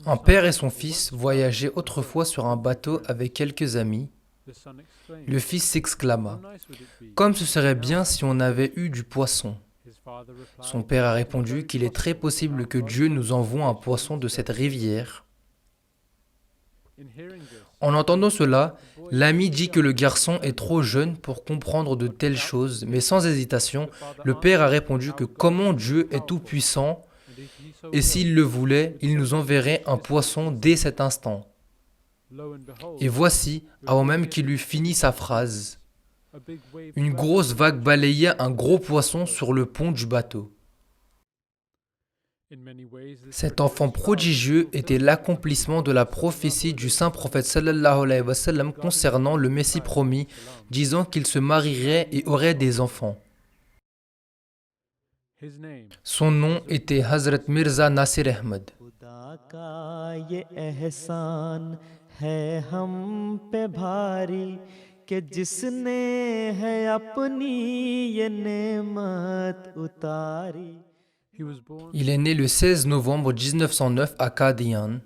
Un père et son fils voyageaient autrefois sur un bateau avec quelques amis. Le fils s'exclama: Comme ce serait bien si on avait eu du poisson. Son père a répondu qu'il est très possible que Dieu nous envoie un poisson de cette rivière. En entendant cela, l'ami dit que le garçon est trop jeune pour comprendre de telles choses, mais sans hésitation, le père a répondu que comment Dieu est tout-puissant, et s'il le voulait, il nous enverrait un poisson dès cet instant. Et voici, avant même qu'il eût fini sa phrase, une grosse vague balayait un gros poisson sur le pont du bateau. Cet enfant prodigieux était l'accomplissement de la prophétie du saint prophète sallallahu alayhi wa sallam concernant le Messie promis, disant qu'il se marierait et aurait des enfants. Son nom était Hazrat Mirza Nasir Ahmad. खुदा का ये एहसान है हम पे भारी कि जिसने है अपनी ये नेमत उतारी. Il est né le 16 novembre 1909 à Qadian.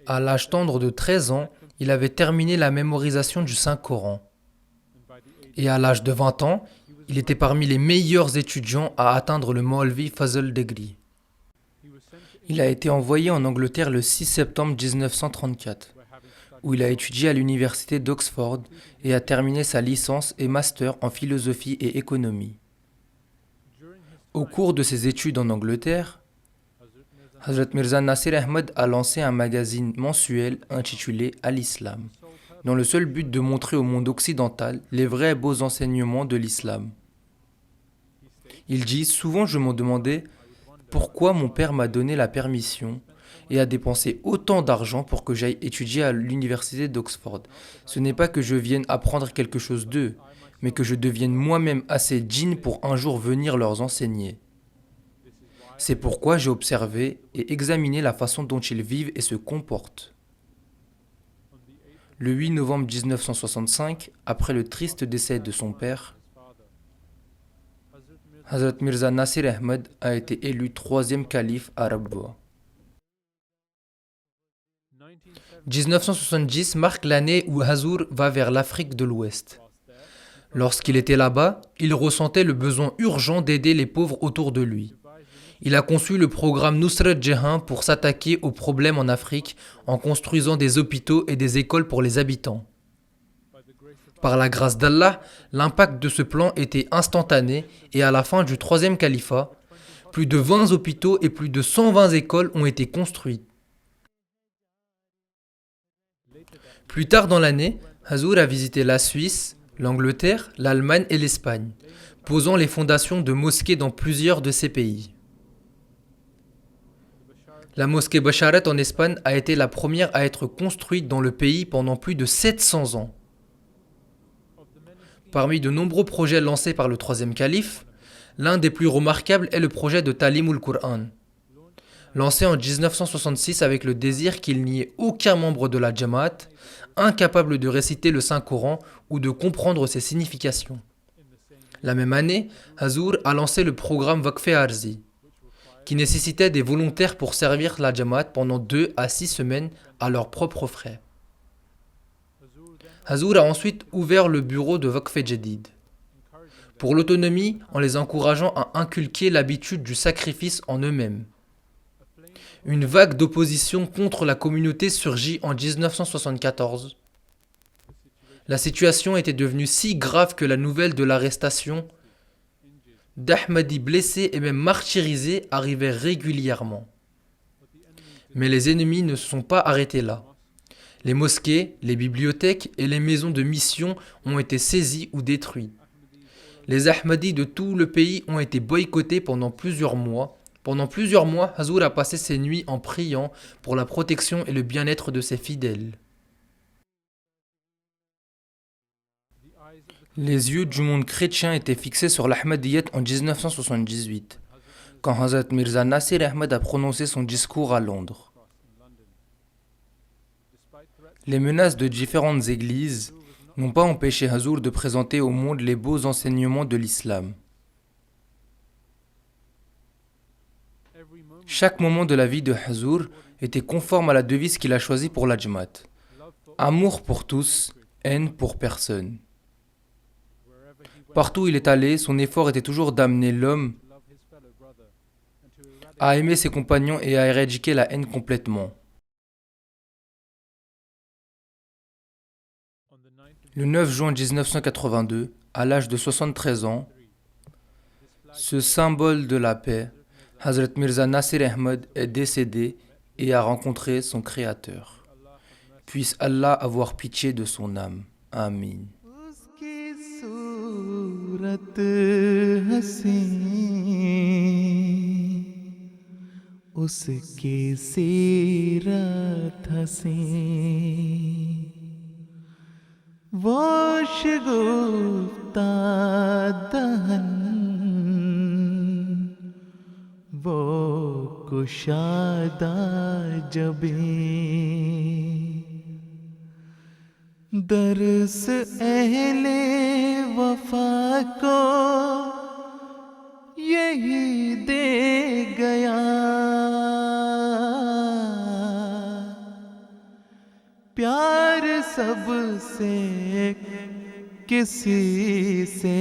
À l'âge tendre de 13 ans, il avait terminé la mémorisation du Saint-Coran. Et à l'âge de 20 ans, il était parmi les meilleurs étudiants à atteindre le Maulvi Fazl Degree. Il a été envoyé en Angleterre le 6 septembre 1934, où il a étudié à l'université d'Oxford et a terminé sa licence et master en philosophie et économie. Au cours de ses études en Angleterre, Hazrat Mirza Nasir Ahmad a lancé un magazine mensuel intitulé Al-Islam, dans le seul but de montrer au monde occidental les vrais beaux enseignements de l'islam. Il dit: Souvent je me demandais pourquoi mon père m'a donné la permission et a dépensé autant d'argent pour que j'aille étudier à l'université d'Oxford. Ce n'est pas que je vienne apprendre quelque chose d'eux, mais que je devienne moi-même assez djinn pour un jour venir leur enseigner. C'est pourquoi j'ai observé et examiné la façon dont ils vivent et se comportent. Le 8 novembre 1965, après le triste décès de son père, Hazrat Mirza Nasir Ahmad a été élu troisième calife à Rabwa. 1970 marque l'année où Hazur va vers l'Afrique de l'Ouest. Lorsqu'il était là-bas, il ressentait le besoin urgent d'aider les pauvres autour de lui. Il a conçu le programme Nusrat Jahan pour s'attaquer aux problèmes en Afrique en construisant des hôpitaux et des écoles pour les habitants. Par la grâce d'Allah, l'impact de ce plan était instantané et à la fin du troisième califat, plus de 20 hôpitaux et plus de 120 écoles ont été construits. Plus tard dans l'année, Hazur a visité la Suisse, l'Angleterre, l'Allemagne et l'Espagne, posant les fondations de mosquées dans plusieurs de ces pays. La mosquée Basharat en Espagne a été la première à être construite dans le pays pendant plus de 700 ans. Parmi de nombreux projets lancés par le troisième calife, l'un des plus remarquables est le projet de Talimul Qur'an. Lancé en 1966 avec le désir qu'il n'y ait aucun membre de la Jamaat incapable de réciter le Saint-Coran ou de comprendre ses significations. La même année, Hazur a lancé le programme Waqf Arzi, qui nécessitait des volontaires pour servir la Jamaat pendant 2 à 6 semaines à leurs propres frais. Hazur a ensuite ouvert le bureau de Waqf Jadid pour l'autonomie en les encourageant à inculquer l'habitude du sacrifice en eux-mêmes. Une vague d'opposition contre la communauté surgit en 1974. La situation était devenue si grave que la nouvelle de l'arrestation d'Ahmadis blessés et même martyrisés arrivait régulièrement. Mais les ennemis ne se sont pas arrêtés là. Les mosquées, les bibliothèques et les maisons de mission ont été saisies ou détruites. Les Ahmadis de tout le pays ont été boycottés pendant plusieurs mois. Pendant plusieurs mois, Hazur a passé ses nuits en priant pour la protection et le bien-être de ses fidèles. Les yeux du monde chrétien étaient fixés sur l'Ahmadiyyat en 1978, quand Hazrat Mirza Nasir Ahmad a prononcé son discours à Londres. Les menaces de différentes églises n'ont pas empêché Hazur de présenter au monde les beaux enseignements de l'islam. Chaque moment de la vie de Huzour était conforme à la devise qu'il a choisie pour l'Ajmat. Amour pour tous, haine pour personne. Partout où il est allé, son effort était toujours d'amener l'homme à aimer ses compagnons et à éradiquer la haine complètement. Le 9 juin 1982, à l'âge de 73 ans, ce symbole de la paix, Hazrat Mirza Nasir Ahmad est décédé et a rencontré son Créateur. Puisse Allah avoir pitié de son âme. Amin. उसकी सूरत हसी उसकी सीरत हसी वो शगुफ्ता दहन वो कुशादा जबी दर्स अहले वफा को यही दे गया प्यार सबसे किसी से